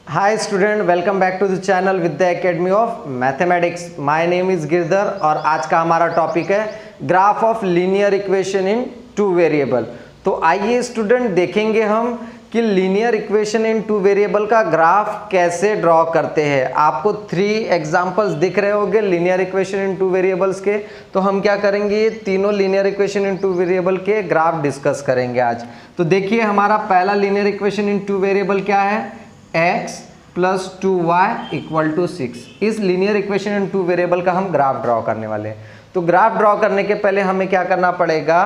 Hi student, welcome back to the channel Vidya Academy of Mathematics. My name is Girdhar और आज का हमारा topic है graph of linear equation in two variable. तो आइए student देखेंगे हम कि linear equation in two variable का ग्राफ कैसे ड्रॉ करते हैं। आपको 3 एग्जांपल्स दिख रहे होंगे linear equation in two variables के। तो हम क्या करेंगे, ये तीनों linear equation in two variable के ग्राफ डिस्कस करेंगे आज। तो देखिए हमारा पहला linear equation in two variable क्या है, x plus 2y equal to 6। इस linear equation in two variable का हम ग्राफ ड्रॉ करने वाले हैं। तो ग्राफ ड्रॉ करने के पहले हमें क्या करना पड़ेगा,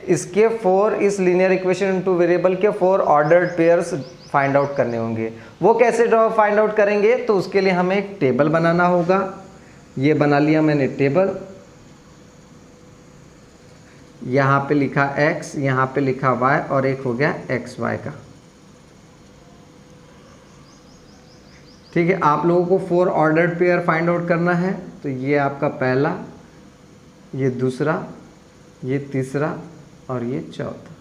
इसके 4 इस linear equation in two variable के 4 ऑर्डर्ड पेयर्स फाइंड आउट करने होंगे। वो कैसे ड्रॉ फाइंड आउट करेंगे, तो उसके लिए हमें एक टेबल बनाना होगा। ये बना लिया मैंने टेबल, यहाँ पे लिखा x, यहाँ पे लिखा y और एक हो गया एक्स वाई का। ठीक है, आप लोगों को 4 ऑर्डर्ड पेयर फाइंड आउट करना है। तो ये आपका पहला, ये दूसरा, ये तीसरा और ये चौथा।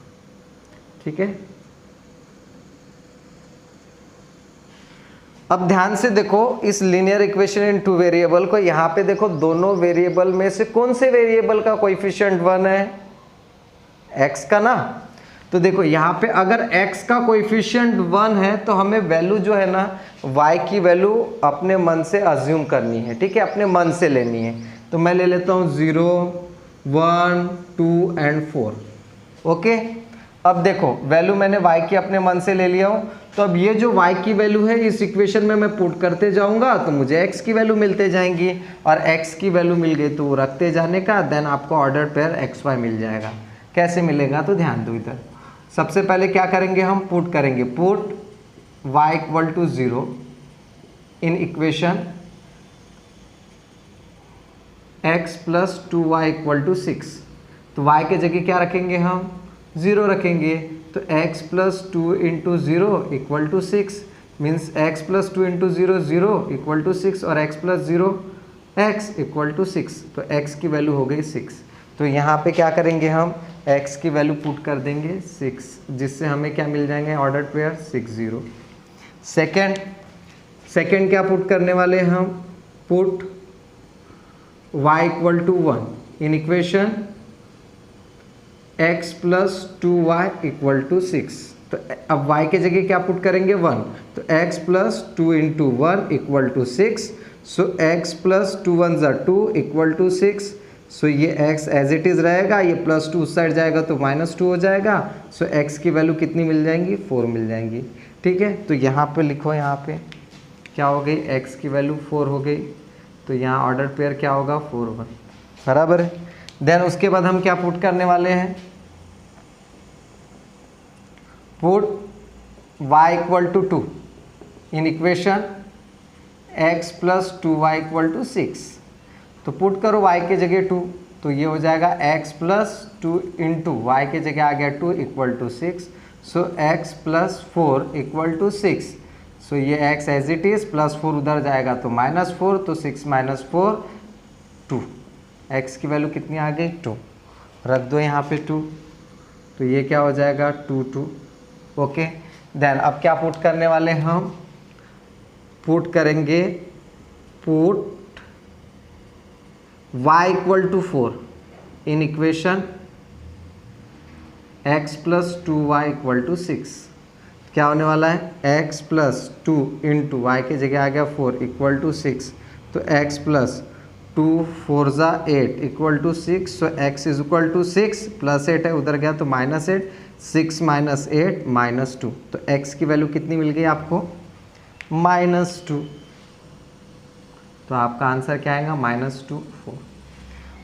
ठीक है, अब ध्यान से देखो इस linear equation in two variable को। यहाँ पे देखो दोनों वेरिएबल में से कौन से वेरिएबल का कोएफिशिएंट 1 है, x का ना। तो देखो यहाँ पे अगर x का कोएफिशिएंट 1 है तो हमें वैल्यू जो है ना y की वैल्यू अपने मन से अज्यूम करनी है। ठीक है, अपने मन से लेनी है। तो मैं ले लेता हूँ 0, 1, 2 एंड 4। ओके, अब देखो वैल्यू मैंने y की अपने मन से ले लिया हूँ। तो अब ये जो y की वैल्यू है इस इक्वेशन में मैं पुट करते जाऊँगा तो मुझे x की वैल्यू मिलते जाएंगी, और x की वैल्यू मिल गई तो वो रखते जाने का, देन आपको ऑर्डर पेयर एक्स वाई मिल जाएगा। कैसे मिलेगा, तो ध्यान दो इधर। सबसे पहले क्या करेंगे, हम पुट करेंगे, put y equal to 0 in equation x plus 2y equal to 6। तो y के जगह क्या रखेंगे, हम 0 रखेंगे। तो x plus 2 into 0 equal to 6 means x plus 2 into 0 0 equal to 6 और x plus 0 x equal to 6। तो x की वैल्यू हो गई 6। तो यहाँ पे क्या करेंगे, हम x की वैल्यू पुट कर देंगे 6, जिससे हमें क्या मिल जाएंगे, ऑर्डर पेयर 6 0। सेकेंड क्या पुट करने वाले हैं हम, put y equal to 1 in equation x plus 2y equal to 6। तो अब y के जगह क्या पुट करेंगे, 1। तो x plus 2 into 1 equal to 6। So x plus 2 1 ज़ा 2 इक्वल टू 6। सो ये x एज इट इज़ रहेगा, ये प्लस 2 उस साइड जाएगा तो माइनस 2 हो जाएगा। सो x की वैल्यू कितनी मिल जाएंगी, 4 मिल जाएंगी। ठीक है, तो यहाँ पे लिखो, यहाँ पे क्या हो गई, x की वैल्यू 4 हो गई। तो यहाँ ऑर्डर पेयर क्या होगा, 4 1, बराबर है। देन उसके बाद हम क्या पुट करने वाले हैं, put y equal to 2 in equation x plus 2y equal to 6। तो पुट करो y के जगह 2, तो ये हो जाएगा x प्लस 2 इंटू वाई के जगह आ गया 2 equal to 6। So x plus 4 equal to 6। So ये x as it is, plus 4 उधर जाएगा तो माइनस 4, तो 6 माइनस 4 2। x की वैल्यू कितनी आ गई, 2। रख दो यहाँ पे 2, तो ये क्या हो जाएगा 2 2। ओके, देन अब क्या पुट करने वाले हम, पुट करेंगे, put y equal to 4 in equation x plus 2y equal to 6। क्या होने वाला है, x प्लस 2 इंटू वाई के जगह आ गया 4 इक्वल टू 6। तो x प्लस 2 4 ज़ा 8 equal to 6। So x is equal to 6, plus 8 है उधर गया तो माइनस 8, 6 माइनस 8 माइनस 2। तो x की वैल्यू कितनी मिल गई आपको, -2। तो आपका आंसर क्या आएगा, -2 4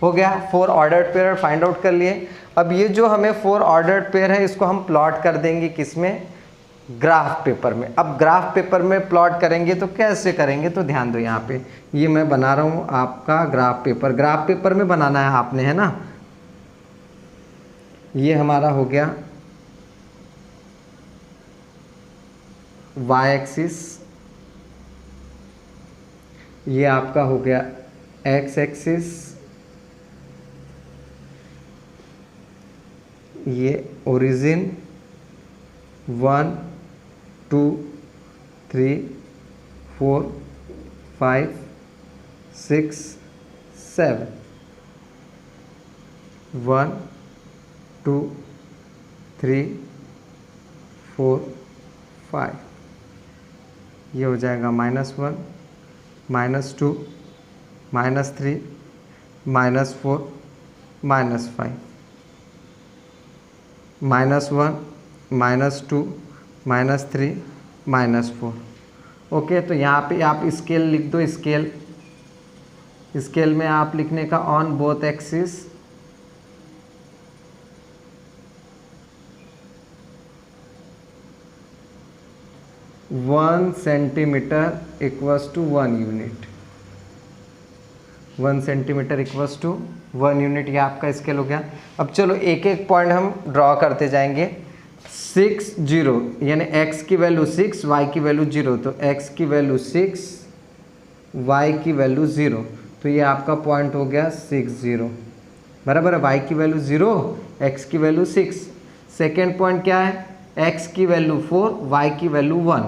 हो गया। 4 ऑर्डर्ड पेयर फाइंड आउट कर लिए। अब ये जो हमें 4 ऑर्डर्ड पेयर है इसको हम प्लॉट कर देंगे किसमें, ग्राफ पेपर में। अब ग्राफ पेपर में प्लॉट करेंगे तो कैसे करेंगे, तो ध्यान दो, यहाँ पे ये मैं बना रहा हूँ आपका ग्राफ पेपर। ग्राफ पेपर में बनाना है आपने, है ना। ये हमारा हो गया y एक्सिस, ये आपका हो गया x एक्सिस, ये ओरिजिन 1 2 3 4 5 6 7 1 2 3 4 5, ये हो जाएगा -1 -2 -3 -4 -5, -1 -2 -3 -4। ओके, तो यहाँ पे आप स्केल लिख दो। स्केल में आप लिखने का on both axis 1 centimetre equals to 1 unit. 1 centimetre equals to 1 unit, ये आपका स्केल हो गया। अब चलो एक एक पॉइंट हम ड्रॉ करते जाएंगे। 6 0 यानी x की वैल्यू 6, y की वैल्यू 0, तो x की वैल्यू 6, y की वैल्यू 0, तो ये आपका पॉइंट हो गया 6 0, बराबर है। y की वैल्यू 0, x की वैल्यू 6। सेकेंड पॉइंट क्या है, x की वैल्यू 4, y की वैल्यू 1,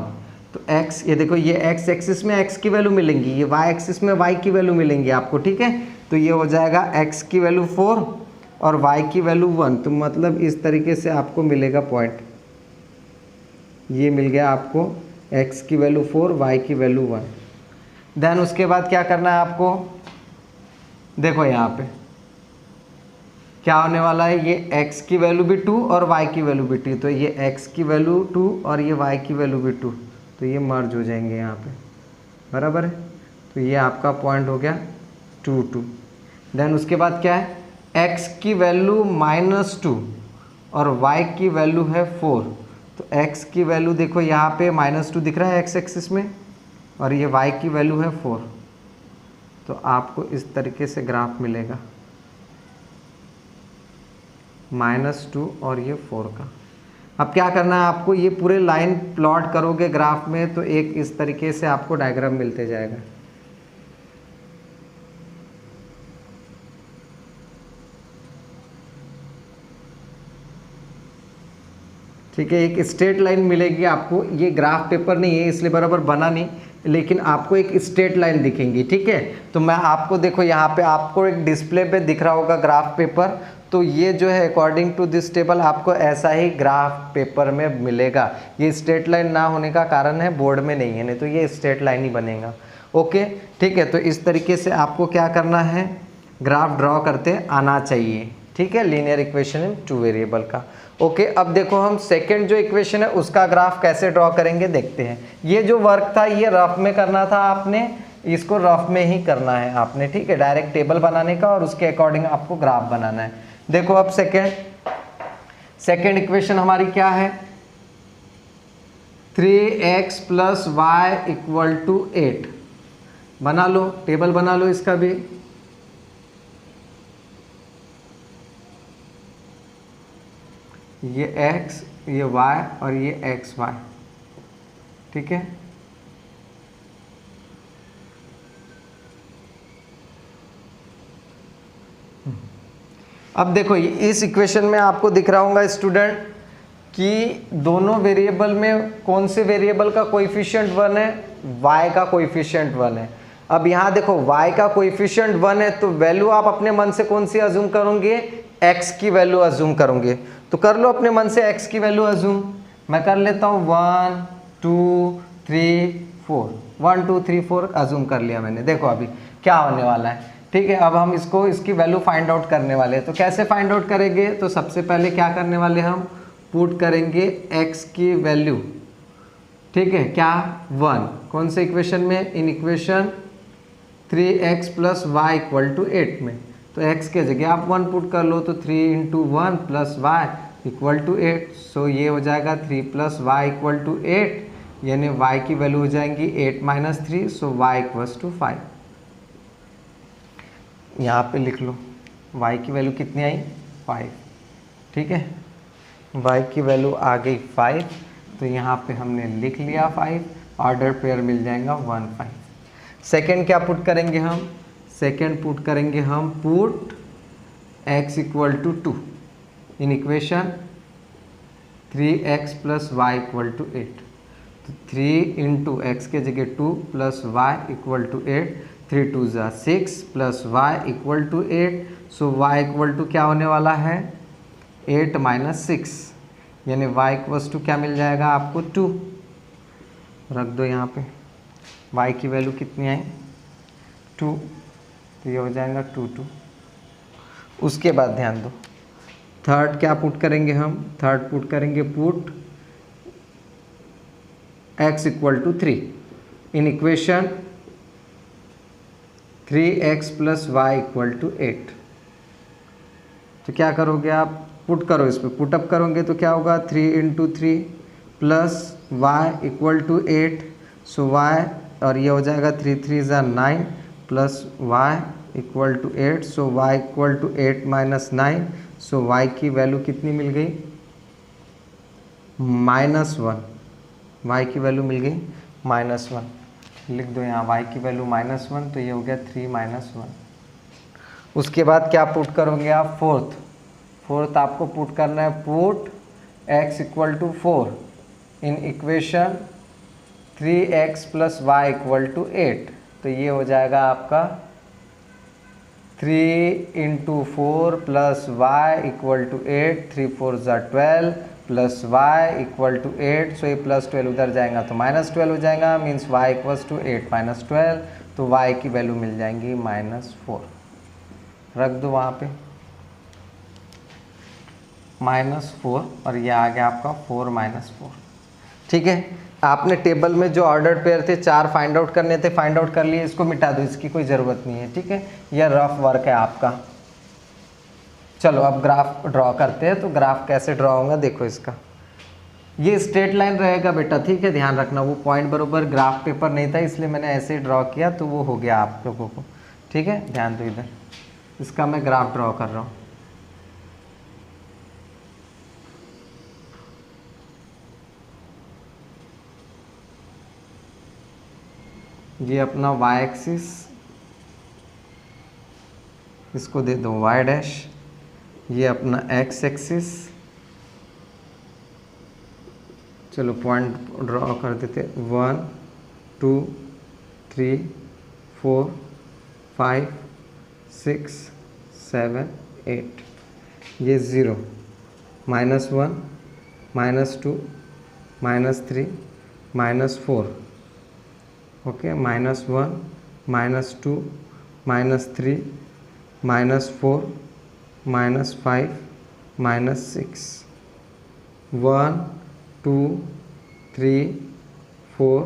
तो x, ये देखो ये x एक्सिस में x की वैल्यू मिलेंगी, ये y एक्सिस में y की वैल्यू मिलेंगी आपको, ठीक है। तो ये हो जाएगा x की वैल्यू 4 और y की वैल्यू 1, तो मतलब इस तरीके से आपको मिलेगा पॉइंट। ये मिल गया आपको x की वैल्यू 4, y की वैल्यू 1। देन उसके बाद क्या करना है आपको, देखो यहाँ पे क्या होने वाला है, ये x की वैल्यू भी 2 और y की वैल्यू भी 2, तो ये x की वैल्यू 2 और ये y की वैल्यू भी 2, तो ये मर्ज हो जाएंगे यहाँ पे, बराबर है। तो ये आपका पॉइंट हो गया 2 2। देन उसके बाद क्या है, x की वैल्यू -2 और y की वैल्यू है 4, तो x की वैल्यू देखो यहाँ पे -2 दिख रहा है x एक्सिस में, और ये y की वैल्यू है 4, तो आपको इस तरीके से ग्राफ मिलेगा -2 और ये 4 का। अब क्या करना है आपको, ये पूरे लाइन प्लॉट करोगे ग्राफ में, तो एक इस तरीके से आपको डायग्राम मिलते जाएगा। ठीक है, एक स्ट्रेट लाइन मिलेगी आपको। ये ग्राफ पेपर नहीं है इसलिए बराबर बना नहीं, लेकिन आपको एक स्ट्रेट लाइन दिखेंगी, ठीक है। तो मैं आपको देखो यहाँ पे आपको एक डिस्प्ले पे दिख रहा होगा ग्राफ पेपर, तो ये जो है अकॉर्डिंग टू दिस टेबल आपको ऐसा ही ग्राफ पेपर में मिलेगा। ये स्ट्रेट लाइन ना होने का कारण है बोर्ड में नहीं है, नहीं तो ये स्ट्रेट लाइन ही बनेगा। ओके, ठीक है। तो इस तरीके से आपको क्या करना है, ग्राफ ड्रॉ करते आना चाहिए, ठीक है, लीनियर इक्वेशन इन 2 वेरिएबल का। ओके, अब देखो हम सेकंड जो इक्वेशन है उसका ग्राफ कैसे ड्रॉ करेंगे देखते हैं। ये जो वर्क था ये रफ में करना था आपने, इसको रफ में ही करना है आपने, ठीक है, डायरेक्ट टेबल बनाने का और उसके अकॉर्डिंग आपको ग्राफ बनाना है। देखो अब सेकेंड इक्वेशन हमारी क्या है, 3x + y = 8। बना लो, टेबल बना लो इसका भी। ये x, ये y और ये xy, ठीक है। अब देखो इस इक्वेशन में आपको दिख रहा होगा स्टूडेंट कि दोनों वेरिएबल में कौन से वेरिएबल का कोएफिशिएंट 1 है, y का कोएफिशिएंट 1 है। अब यहाँ देखो y का कोएफिशिएंट 1 है, तो वैल्यू आप अपने मन से कौन सी अज्यूम करोगे, x की वैल्यू अज्यूम करोगे। तो कर लो अपने मन से x की वैल्यू अज्यूम। मैं कर लेता हूँ 1 2 3 4, 1 2 3 4 अज्यूम कर लिया मैंने। देखो अभी क्या होने वाला है, ठीक है। अब हम इसकी वैल्यू फाइंड आउट करने वाले हैं। तो कैसे फाइंड आउट करेंगे, तो सबसे पहले क्या करने वाले हम पुट करेंगे x की वैल्यू, ठीक है, क्या 1, कौन से इक्वेशन में, इन इक्वेशन 3x + y = 8 में। तो x के जगह आप 1 पुट कर लो, तो 3 × 1 + y = 8। सो ये हो जाएगा 3 + y = 8, यानी y की वैल्यू हो जाएंगी 8 - 3, सो y = 5। यहाँ पे लिख लो y की वैल्यू कितनी आई, 5, ठीक है। y की वैल्यू आ गई 5, तो यहाँ पे हमने लिख लिया 5, ऑर्डर पेयर मिल जाएगा 1 5। सेकेंड क्या पुट करेंगे हम, सेकेंड पुट करेंगे हम put x = 2 in equation 3x + y = 8। तो 3 इंटू एक्स के जगह 2 प्लस वाई इक्वल टू 8, 3 2 ज़ा 6 plus y equal to 8, so y equal to क्या होने वाला है 8 माइनस 6, यानी वाई इक्वल्स टू क्या मिल जाएगा आपको 2, रख दो यहाँ पे। वाई की वैल्यू कितनी आई 2, तो ये हो जाएगा 2 2। उसके बाद ध्यान दो थर्ड क्या पुट करेंगे हम, थर्ड पुट करेंगे put x equal to 3 in equation 3x plus y equal to 8। तो क्या करोगे आप, पुट करो, इस पर पुटअप करोगे तो क्या होगा 3 into 3 plus y equal to 8, so y और ये हो जाएगा 3 3 ज़ा 9 plus y equal to 8, so y equal to 8 minus 9, so y की वैल्यू कितनी मिल गई -1, वाई की वैल्यू मिल गई -1। लिख दो यहाँ वाई की वैल्यू -1, तो ये हो गया 3 -1। उसके बाद क्या पुट करोगे आप, फोर्थ आपको पुट करना है put x equal to 4 in equation 3x plus y equal to 8। तो ये हो जाएगा आपका 3 into 4 plus y equal to 8, 3 4 ज़ा 12 plus y equal to 8, so ये प्लस 12 उधर जाएगा तो -12 हो जाएगा, means y equals to 8 minus 12, तो वाई की वैल्यू मिल जाएंगी -4, रख दो वहाँ पे -4, और ये आ गया आपका 4 -4। ठीक है, आपने टेबल में जो ऑर्डर पेयर थे 4 फाइंड आउट करने थे, फाइंड आउट कर लिए, इसको मिटा दो, इसकी कोई ज़रूरत नहीं है। ठीक है, यह रफ वर्क है आपका। चलो अब ग्राफ ड्रॉ करते हैं। तो ग्राफ कैसे ड्रॉ होगा देखो, इसका ये स्ट्रेट लाइन रहेगा बेटा, ठीक है, ध्यान रखना। वो पॉइंट बरोबर ग्राफ पेपर नहीं था इसलिए मैंने ऐसे ड्रॉ किया, तो वो हो गया आप लोगों को। ठीक है, ध्यान दो इधर, इसका मैं ग्राफ ड्रॉ कर रहा हूँ। ये अपना y एक्सिस, इसको दे दो y डैश, ये अपना x एक्सिस। चलो पॉइंट ड्रॉ कर देते, 1 2 3 4 5 6 7 8, ये 0 -1 -2 -3 -4, ओके, -1 -2 -3 -4 -5 -6, 1 2 3 4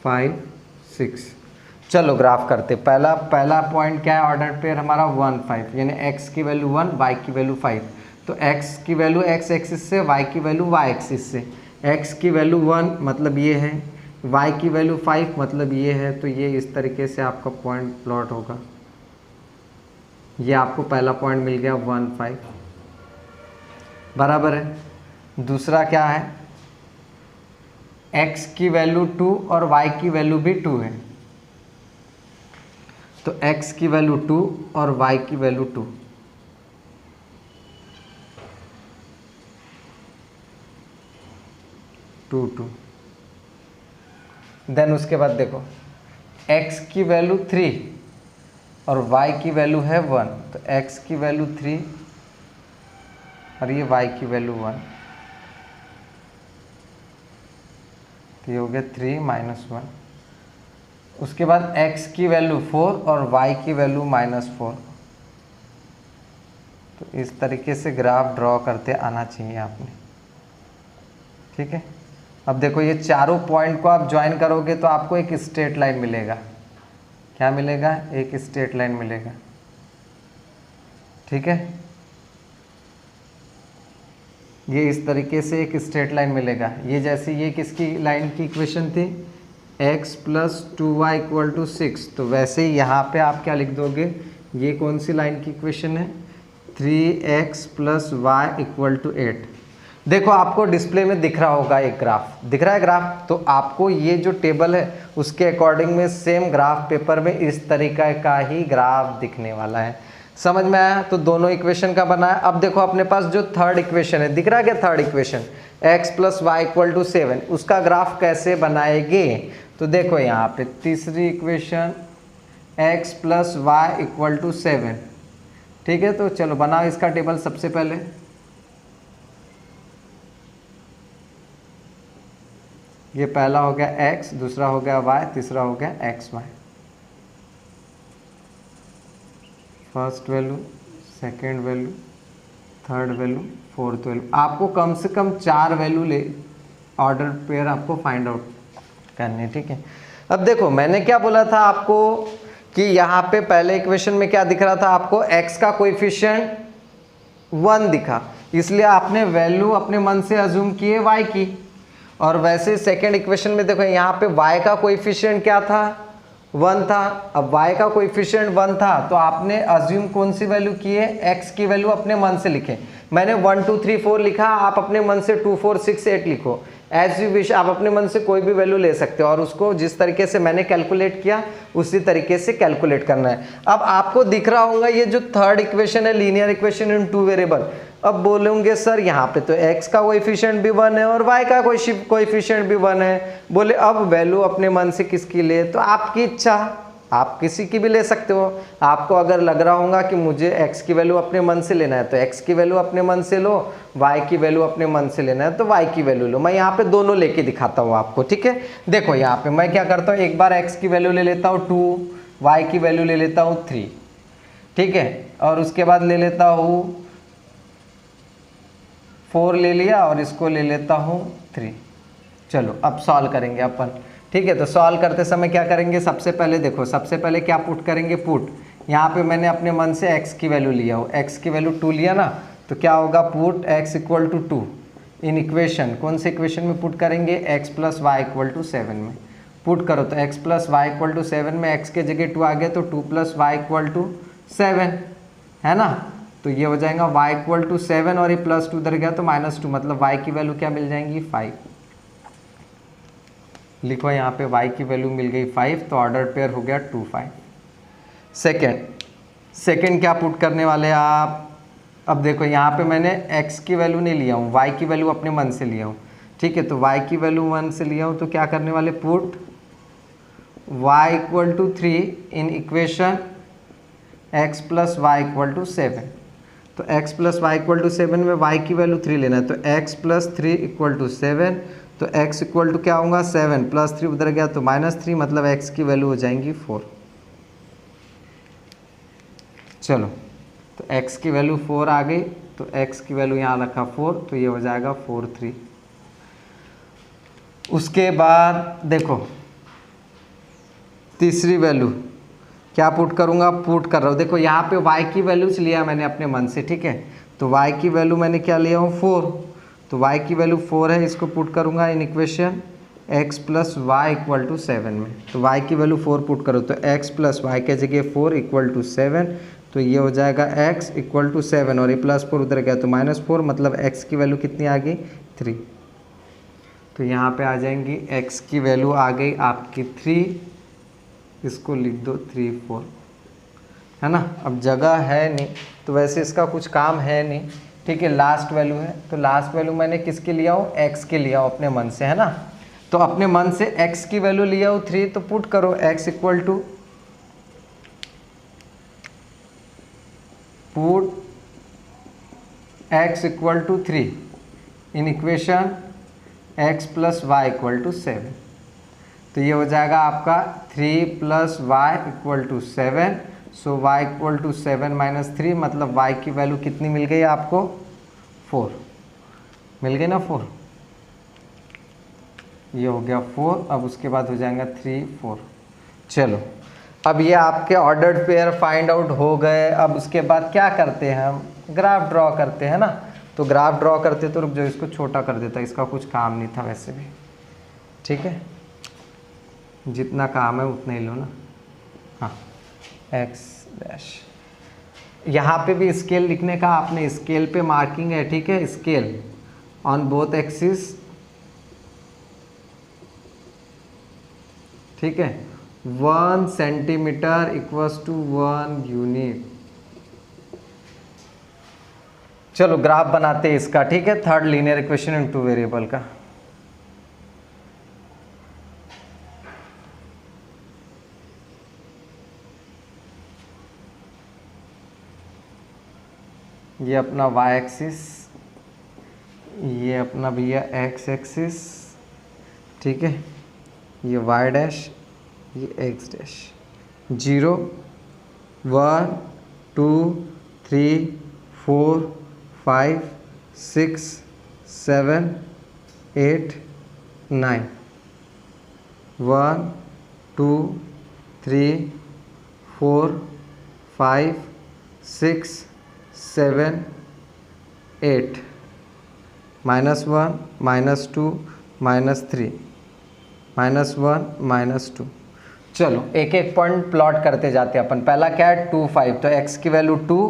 5 6। चलो ग्राफ करते। पहला पॉइंट क्या है, ऑर्डर पेयर हमारा 1 5, यानी x की वैल्यू 1 y की वैल्यू 5। तो x की वैल्यू x एक्सिस से, y की वैल्यू y एक्सिस से। x की वैल्यू 1 मतलब ये है, y की वैल्यू 5 मतलब ये है। तो ये इस तरीके से आपका पॉइंट प्लॉट होगा। ये आपको पहला पॉइंट मिल गया 1 5, बराबर है। दूसरा क्या है, x की वैल्यू 2 और y की वैल्यू भी 2 है। तो x की वैल्यू 2 और y की वैल्यू 2, टू टू। देन उसके बाद देखो x की वैल्यू 3 और y की वैल्यू है 1। तो x की वैल्यू 3 और ये y की वैल्यू 1, तो ये हो गया 3 -1। उसके बाद x की वैल्यू 4 और y की वैल्यू -4। तो इस तरीके से ग्राफ ड्रॉ करते आना चाहिए आपने। ठीक है, अब देखो ये चारों पॉइंट को आप ज्वाइन करोगे तो आपको एक स्ट्रेट लाइन मिलेगा। क्या मिलेगा, एक स्ट्रेट लाइन मिलेगा। ठीक है, ये इस तरीके से एक स्ट्रेट लाइन मिलेगा। ये जैसे ये किसकी लाइन की इक्वेशन थी, x + 2y = 6। तो वैसे ही यहाँ पे आप क्या लिख दोगे, ये कौन सी लाइन की इक्वेशन है, 3x + y = 8। देखो आपको डिस्प्ले में दिख रहा होगा एक ग्राफ, दिख रहा है ग्राफ। तो आपको ये जो टेबल है उसके अकॉर्डिंग में सेम ग्राफ पेपर में इस तरीके का ही ग्राफ दिखने वाला है। समझ में आया? तो दोनों इक्वेशन का बनाया। अब देखो अपने पास जो थर्ड इक्वेशन है, दिख रहा है क्या third equation, x plus y equal to 7, उसका ग्राफ कैसे बनाएंगे? तो देखो यहाँ पे तीसरी equation x plus y equal to 7, ठीक है। तो चलो बनाओ इसका टेबल सबसे पहले। ये पहला हो गया x, दूसरा हो गया y, तीसरा हो गया x y. First value, second value, third value, fourth value. आपको कम से कम 4 वैल्यू ले ऑर्डर पेयर आपको फाइंड आउट करनी है, ठीक है। अब देखो मैंने क्या बोला था आपको कि यहाँ पे पहले इक्वेशन में क्या दिख रहा था आपको, x का कोएफिशिएंट 1 दिखा, इसलिए आपने वैल्यू अपने मन से अज्यूम किए y की। और वैसे सेकेंड इक्वेशन में देखो यहाँ पे y का कोएफिशिएंट क्या था, 1 था। अब y का कोएफिशिएंट 1 था तो आपने अज्यूम कौन सी वैल्यू किए, x की वैल्यू अपने मन से लिखे। मैंने 1 2 3 4 लिखा, आप अपने मन से 2 4 6 8 लिखो, एज यू विश। आप अपने मन से कोई भी वैल्यू ले सकते हो और उसको जिस तरीके से मैंने कैलकुलेट किया उसी तरीके से कैलकुलेट करना है। अब आपको दिख रहा होगा ये जो थर्ड इक्वेशन है, लीनियर इक्वेशन इन 2 वेरिएबल। अब बोलेंगे सर यहाँ पे तो x का कोएफिशिएंट भी 1 है और y का कोएफिशिएंट भी 1 है। बोले अब वैल्यू अपने मन से किसकी ले, तो आपकी इच्छा, आप किसी की भी ले सकते हो। आपको अगर लग रहा होगा कि मुझे x की वैल्यू अपने मन से लेना है तो x की वैल्यू अपने मन से लो, y की वैल्यू अपने मन से लेना है तो y की वैल्यू लो। मैं यहाँ पे दोनों लेके दिखाता हूँ आपको, ठीक है। देखो यहाँ पे मैं क्या करता हूँ, एक बार x की वैल्यू ले लेता हूँ 2, y की वैल्यू ले लेता हूँ 3, ठीक है। और उसके बाद ले लेता हूँ 4 ले लिया और इसको ले लेता हूँ 3। चलो अब सॉल्व करेंगे अपन, ठीक है। तो सॉल्व करते समय क्या करेंगे, सबसे पहले देखो, सबसे पहले क्या पुट करेंगे, पुट। यहाँ पे मैंने अपने मन से x की वैल्यू लिया हो, x की वैल्यू 2 लिया ना, तो क्या होगा, put x equal to 2 in equation. कौन से इक्वेशन में पुट करेंगे, x plus y equal to 7 में पुट करो। तो x plus y equal to 7 में x के जगह 2 आ गया तो 2 प्लस वाई इक्वल टू 7 है ना। तो ये हो जाएगा y इक्वल टू 7 और ये प्लस 2 उधर गया तो -2, मतलब y की वैल्यू क्या मिल जाएंगी, 5। लिखो यहाँ पे y की वैल्यू मिल गई 5, तो ऑर्डर पेयर हो गया 2 5। सेकेंड क्या पुट करने वाले आप, अब देखो यहाँ पे मैंने x की वैल्यू नहीं लिया हूँ, y की वैल्यू अपने मन से लिया हूँ, ठीक है। तो y की वैल्यू 1 से लिया हूँ तो क्या करने वाले, put y equal to 3 in equation x plus y equal to 7। तो x plus y equal to 7 में y की वैल्यू 3 लेना है, तो x प्लस 3 इक्वल टू 7। तो x इक्वल टू क्या होगा, 7 प्लस 3 उधर गया तो -3, मतलब x की वैल्यू हो जाएंगी 4। चलो तो x की वैल्यू 4 आ गई, तो x की वैल्यू यहाँ रखा 4, तो ये हो जाएगा 4 3। उसके बाद देखो तीसरी वैल्यू क्या पुट करूँगा, पुट कर रहा हूँ। देखो यहाँ पे y की वैल्यूज लिया मैंने अपने मन से, ठीक है। तो y की वैल्यू मैंने क्या लिया हूँ, 4। तो y की वैल्यू 4 है, इसको पुट करूँगा in equation x plus y equal to 7 में। तो y की वैल्यू 4 पुट करो, तो x प्लस वाई के जगह 4 इक्वल टू 7, तो ये हो जाएगा x इक्वल टू 7 और ये प्लस 4 उधर गया तो -4, मतलब x की वैल्यू कितनी आ गई, 3। तो यहाँ पे आ जाएंगी x की वैल्यू आ गई आपकी 3, इसको लिख दो 3 4, है ना। अब जगह है नहीं तो वैसे इसका कुछ काम है नहीं, ठीक है। लास्ट वैल्यू है, तो लास्ट वैल्यू मैंने किसके लिया हूँ, x के लिया हूँ अपने मन से, है ना। तो अपने मन से x की वैल्यू लिया हूँ 3, तो पुट करो x equal to, put x equal to 3 in equation x plus y equal to 7। तो ये हो जाएगा आपका 3 plus y equal to 7। So y equal to 7 minus 3, मतलब y की वैल्यू कितनी मिल गई आपको, 4 मिल गई ना, 4। ये हो गया 4। अब उसके बाद हो जाएगा 3 4। चलो अब ये आपके ऑर्डर्ड पेयर फाइंड आउट हो गए। अब उसके बाद क्या करते हैं, हम ग्राफ ड्रॉ करते हैं ना। तो ग्राफ ड्रॉ करते तो रुक जाओ, इसको छोटा कर देता, इसका कुछ काम नहीं था वैसे भी, ठीक है। जितना काम है उतना ही लो ना। हाँ x डैश, यहाँ पे भी स्केल लिखने का, आपने स्केल पे मार्किंग है, ठीक है। स्केल ऑन बोथ एक्सिस, ठीक है। 1 सेंटीमीटर इक्वल्स टू 1 यूनिट, चलो ग्राफ बनाते हैं इसका, ठीक है, third linear equation in two variable का। ये अपना y एक्सिस, ये अपना भैया x एक्सिस, ठीक है, ये y डैश, ये x डैश, 0 1 2 3 4 5 6 7 8 9, 1 2 3 4 5 6 7 8, -1 -2 -3 -1 -2। चलो एक एक पॉइंट प्लॉट करते जाते हैं अपन। पहला क्या है 2 5, तो x की वैल्यू 2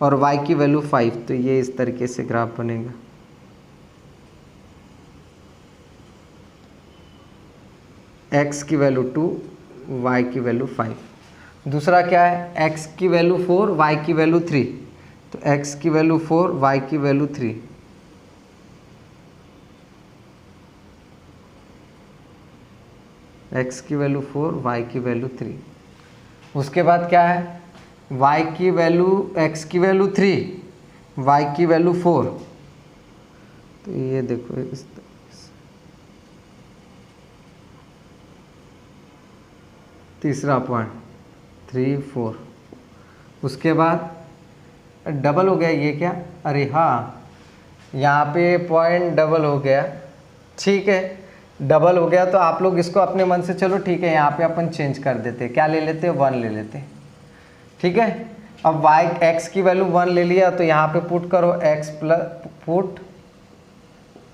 और y की वैल्यू 5, तो ये इस तरीके से ग्राफ बनेगा। x की वैल्यू 2, y की वैल्यू 5। दूसरा क्या है x की वैल्यू 4, y की वैल्यू 3, तो x की वैल्यू 4, y की वैल्यू 3। x की वैल्यू 4, y की वैल्यू 3। उसके बाद क्या है y की वैल्यू, x की वैल्यू 3, y की वैल्यू 4, तो ये देखो इस तरीके से। तीसरा पॉइंट 3 4। उसके बाद डबल हो गया, ये क्या, अरे हाँ यहाँ पे पॉइंट डबल हो गया, ठीक है, डबल हो गया तो आप लोग इसको अपने मन से, चलो ठीक है, यहाँ पे अपन चेंज कर देते, क्या ले लेते, 1 ले लेते, ठीक है। अब y x की वैल्यू 1 ले लिया, तो यहाँ पे पुट करो x plus, put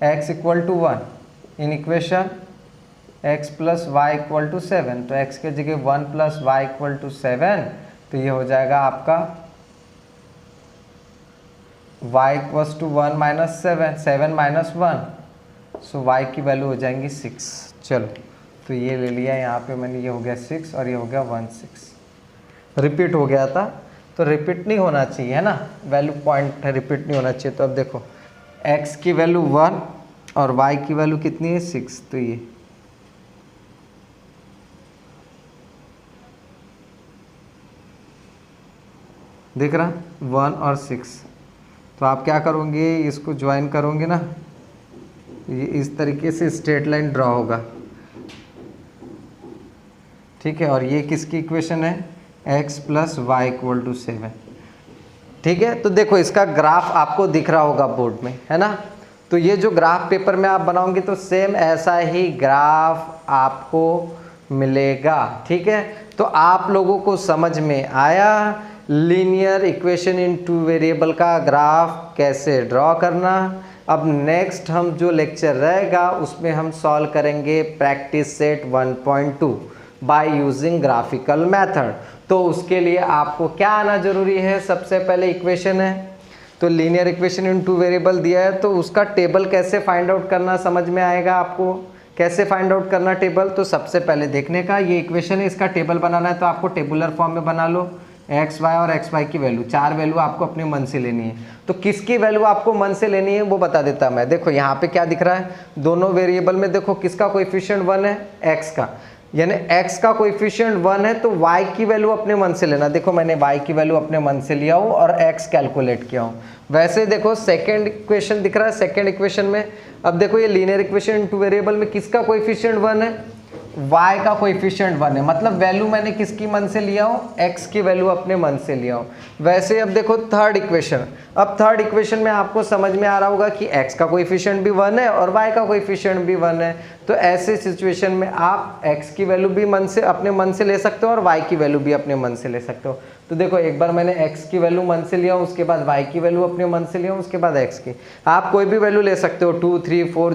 x equal to 1 in equation x plus y equal to 7, तो x के जगह 1 प्लस वाई इक्वल टू 7, तो ये हो जाएगा आपका y equals to 1 minus 7, 7 minus 1, so y की वैल्यू हो जाएंगी 6। चलो तो ये ले लिया यहाँ पे मैंने, ये हो गया 6 और ये हो गया 1 6। रिपीट हो गया था, तो रिपीट नहीं होना चाहिए, है ना, वैल्यू पॉइंट है, रिपीट नहीं होना चाहिए। तो अब देखो x की वैल्यू 1 और y की वैल्यू कितनी है 6, तो ये दिख रहा 1 और 6, तो आप क्या करोगे, इसको ज्वाइन करोगे ना, ये इस तरीके से स्ट्रेट लाइन ड्रॉ होगा, ठीक है। और ये किसकी इक्वेशन है, x plus y equal to 7, ठीक है। तो देखो इसका ग्राफ आपको दिख रहा होगा बोर्ड में, है ना। तो ये जो ग्राफ पेपर में आप बनाओगे तो सेम ऐसा ही ग्राफ आपको मिलेगा, ठीक है। तो आप लोगों को समझ में आया linear equation in two variable का ग्राफ कैसे ड्रॉ करना। अब नेक्स्ट हम जो लेक्चर रहेगा उसमें हम सॉल्व करेंगे practice set 1.2 by using graphical method. तो उसके लिए आपको क्या आना जरूरी है, सबसे पहले इक्वेशन है, तो linear equation in two variable दिया है, तो उसका टेबल कैसे फाइंड आउट करना समझ में आएगा आपको। कैसे फाइंड आउट करना टेबल, तो सबसे पहले देखने का ये इक्वेशन है, इसका टेबल बनाना है, तो आपको टेबुलर फॉर्म में बना लो। एक्स वाई और एक्स वाई की वैल्यू, 4 वैल्यू आपको अपने मन से लेनी है। तो किसकी वैल्यू आपको मन से लेनी है वो बता देता मैं। देखो यहाँ पे क्या दिख रहा है, दोनों वेरिएबल में देखो किसका कोएफिशिएंट 1 है, एक्स का, यानी x का कोएफिशिएंट 1 है, तो y की वैल्यू अपने मन से लेना। देखो मैंने y की वैल्यू अपने मन से लिया हूँ और x कैलकुलेट किया हूँ। वैसे देखो सेकंड इक्वेशन दिख रहा है, सेकंड इक्वेशन में अब देखो ये linear equation in two variable में किसका कोएफिशिएंट 1 है, y का कोएफिशिएंट 1 है, मतलब वैल्यू मैंने किसकी मन से लिया हूँ, x की वैल्यू अपने मन से लिया हूँ। वैसे अब देखो थर्ड इक्वेशन, अब थर्ड इक्वेशन में आपको समझ में आ रहा होगा कि x का कोएफिशिएंट भी 1 है और y का कोएफिशिएंट भी 1 है। तो ऐसे सिचुएशन में आप x की वैल्यू भी मन से अपने मन से ले सकते हो और y की वैल्यू भी अपने मन से ले सकते हो। तो देखो एक बार मैंने x की वैल्यू मन से लिया हूँ, उसके बाद y की वैल्यू अपने मन से लिया हूँ, उसके बाद x की। आप कोई भी वैल्यू ले सकते हो, 2 3 4,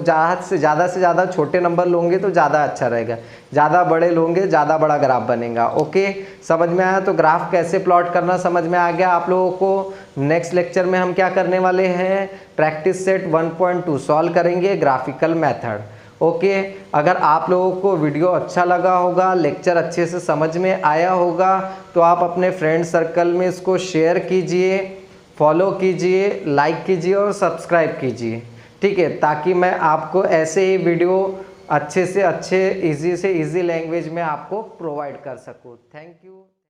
ज़्यादा से ज़्यादा छोटे नंबर लोगे तो ज़्यादा अच्छा रहेगा, ज़्यादा बड़े लोगे ज़्यादा बड़ा ग्राफ बनेगा। ओके, समझ में आया। तो ग्राफ कैसे प्लॉट करना समझ में आ गया आप लोगों को। नेक्स्ट लेक्चर में हम क्या करने वाले हैं, प्रैक्टिस सेट 1.2 सॉल्व करेंगे ग्राफिकल मेथड। ओके, अगर आप लोगों को वीडियो अच्छा लगा होगा, लेक्चर अच्छे से समझ में आया होगा, तो आप अपने फ्रेंड सर्कल में इसको शेयर कीजिए, फॉलो कीजिए, लाइक कीजिए और सब्सक्राइब कीजिए, ठीक है, ताकि मैं आपको ऐसे ही वीडियो अच्छे से अच्छे इजी से इजी लैंग्वेज में आपको प्रोवाइड कर सकूँ। Thank you.